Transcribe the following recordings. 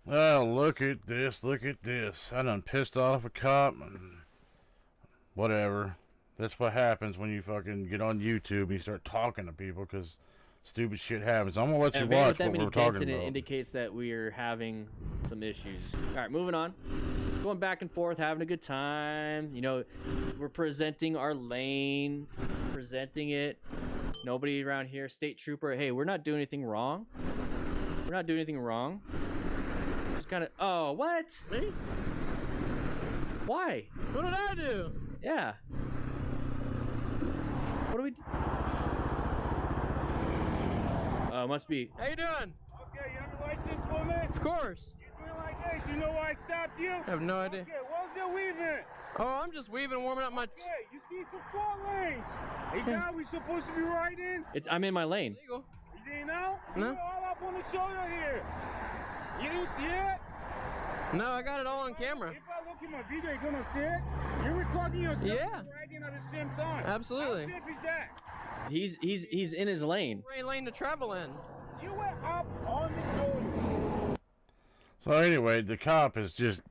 Well, look at this, look at this. I done pissed off a cop. Whatever. That's what happens when you fucking get on YouTube and you start talking to people because stupid shit happens. I'm gonna let you A van watch with that what many we're dents talking in it about. indicates that we're having some issues. All right, moving on. Going back and forth, having a good time. You know, we're presenting our lane, presenting it. Nobody around here. State trooper. Hey, we're not doing anything wrong. We're not doing anything wrong. Just kind of. Oh, what? Me? Why? What did I do? Yeah. What do we? Must be. How you doing? Okay, you have a license for me? Of course. You're doing like this, you know why I stopped you? I have no idea. Okay, what's the weaving? Oh, I'm just weaving, warming up my. Okay, you see some four lanes. Is that how we supposed to be riding? I'm in my lane. Legal. You didn't know? No. You're all up on the shoulder here. You didn't see it? No, I got it all on camera. If I look at my video, you're gonna see it? You're recording yourself Yeah. and riding at the same time. Absolutely. How safe is that? He's in his lane. Rain lane to travel in. You went up on the shoulder. So anyway, the cop is just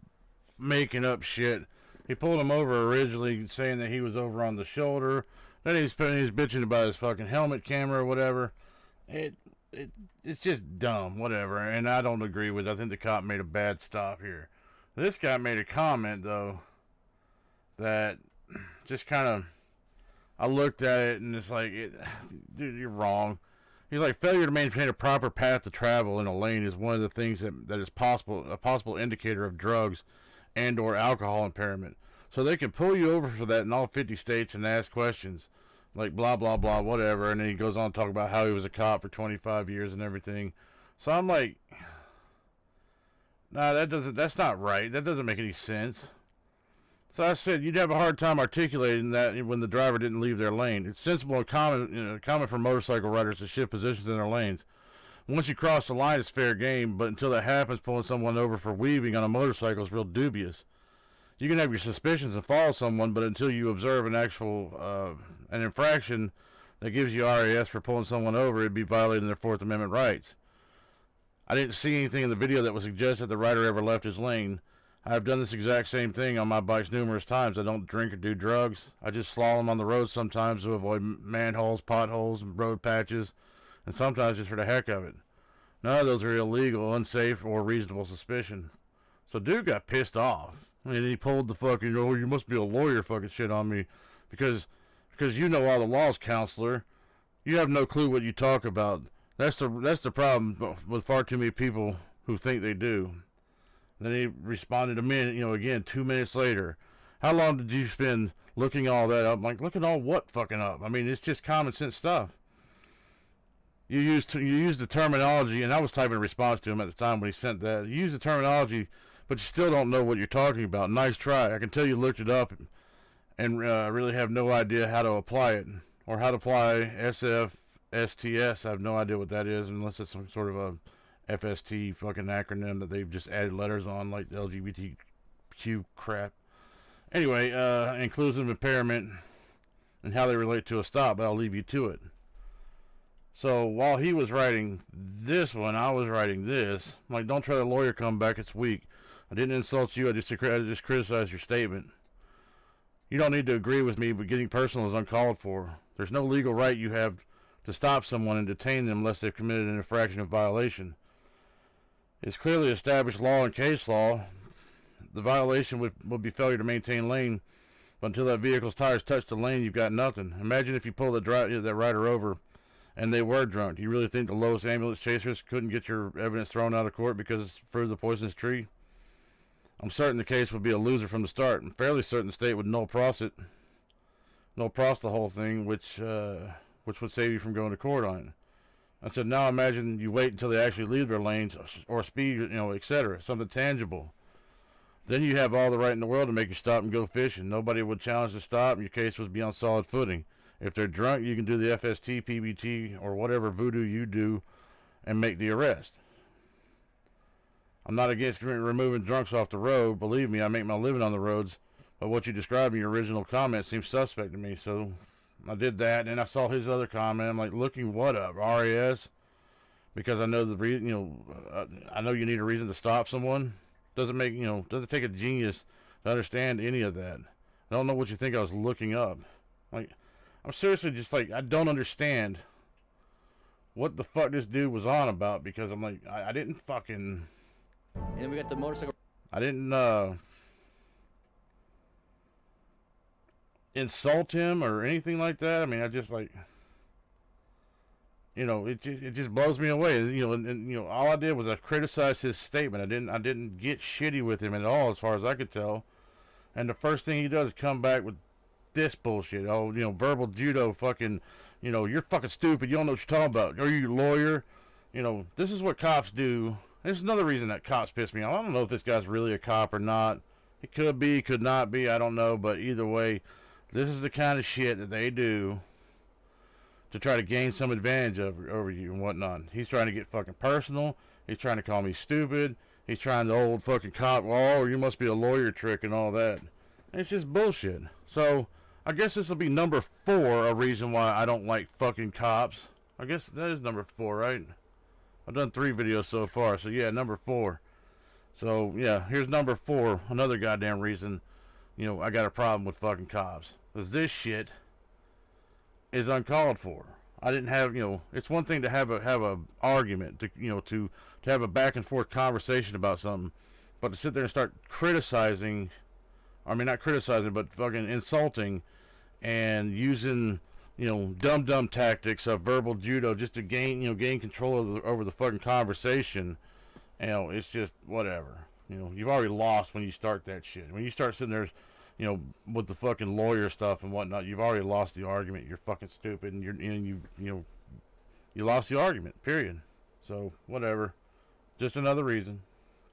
making up shit. He pulled him over originally saying that he was over on the shoulder. Then he's bitching about his fucking helmet camera or whatever. It's just dumb, whatever. And I don't agree with it. I think the cop made a bad stop here. This guy made a comment though that just kind of, I looked at it and it's like, dude, you're wrong. He's like, failure to maintain a proper path to travel in a lane is one of the things that is a possible indicator of drugs and or alcohol impairment. So they can pull you over for that in all 50 states and ask questions like blah blah blah whatever, and then he goes on to talk about how he was a cop for 25 years and everything. So I'm like, nah, that's not right. That doesn't make any sense. So I said you'd have a hard time articulating that when the driver didn't leave their lane. It's sensible and common for motorcycle riders to shift positions in their lanes. Once you cross the line, it's fair game, but until that happens, pulling someone over for weaving on a motorcycle is real dubious. You can have your suspicions and follow someone, but until you observe an infraction that gives you RAS for pulling someone over, it'd be violating their Fourth Amendment rights. I didn't see anything in the video that would suggest that the rider ever left his lane. I've done this exact same thing on my bikes numerous times. I don't drink or do drugs. I just slalom on the road sometimes to avoid manholes, potholes, and road patches, and sometimes just for the heck of it. None of those are illegal, unsafe, or reasonable suspicion. So dude got pissed off. I mean, he pulled the fucking, oh, you must be a lawyer fucking shit on me because you know all the laws, counselor. You have no clue what you talk about. That's the problem with far too many people who think they do. Then he responded a minute, again, 2 minutes later. How long did you spend looking all that up? I'm like, looking all what fucking up? I mean, it's just common sense stuff. You use the terminology, and I was typing a response to him at the time when he sent that. You use the terminology, but you still don't know what you're talking about. Nice try. I can tell you looked it up and really have no idea how to apply it or how to apply SFSTS. I have no idea what that is unless it's some sort of a FST fucking acronym that they've just added letters on like the LGBTQ crap. Anyway, inclusive impairment and how they relate to a stop, but I'll leave you to it. So while he was writing this one, I was writing this. I'm like, don't try to lawyer comeback, it's weak. I didn't insult you, I just criticized your statement. You don't need to agree with me, but getting personal is uncalled for. There's no legal right you have to stop someone and detain them unless they've committed an infraction or violation. It's clearly established law and case law. The violation would be failure to maintain lane, but until that vehicle's tires touch the lane, you've got nothing. Imagine if you pull that rider over and they were drunk. Do you really think the lowest ambulance chasers couldn't get your evidence thrown out of court because it's fruit of the poisonous tree? I'm certain the case would be a loser from the start. I'm fairly certain the state would no pross the whole thing, which would save you from going to court on it. I said, now imagine you wait until they actually leave their lanes or speed, etc., something tangible. Then you have all the right in the world to make you stop and go fishing. Nobody would challenge the stop, and your case would be on solid footing. If they're drunk, you can do the FST, PBT, or whatever voodoo you do and make the arrest. I'm not against removing drunks off the road. Believe me, I make my living on the roads. But what you described in your original comment seems suspect to me, so I did that. And I saw his other comment. I'm like, looking what up? RAS? because I know the reason, I know you need a reason to stop someone. Doesn't make, doesn't take a genius to understand any of that. I don't know what you think I was looking up. Like, I'm seriously just like, I don't understand what the fuck this dude was on about, because I'm like, I didn't fucking... And then we got the motorcycle. I didn't, insult him or anything like that. I mean, I just like... it just blows me away. And all I did was I criticized his statement. I didn't get shitty with him at all, as far as I could tell. And the first thing he does is come back with this bullshit. Oh, verbal judo, fucking, you're fucking stupid. You don't know what you're talking about. Are you a lawyer? This is what cops do. This is another reason that cops piss me off. I don't know if this guy's really a cop or not. He could be, could not be. I don't know. But either way, this is the kind of shit that they do to try to gain some advantage over you and whatnot. He's trying to get fucking personal. He's trying to call me stupid. He's trying the old fucking cop, oh, you must be a lawyer trick and all that. And it's just bullshit. So, I guess this will be number 4, a reason why I don't like fucking cops. I guess that is number 4, right? I've done 3 videos so far, so yeah, number 4. So, yeah, here's number 4, another goddamn reason, I got a problem with fucking cops. Because this shit is uncalled for. I didn't have, it's one thing to have a argument, to have a back and forth conversation about something, but to sit there and start criticizing, I mean, not criticizing, but fucking insulting and using, dumb tactics of verbal judo just to gain control over the fucking conversation, it's just whatever. You've already lost when you start that shit. When you start sitting there, with the fucking lawyer stuff and whatnot, you've already lost the argument. You're fucking stupid, and you lost the argument. Period. So whatever. Just another reason.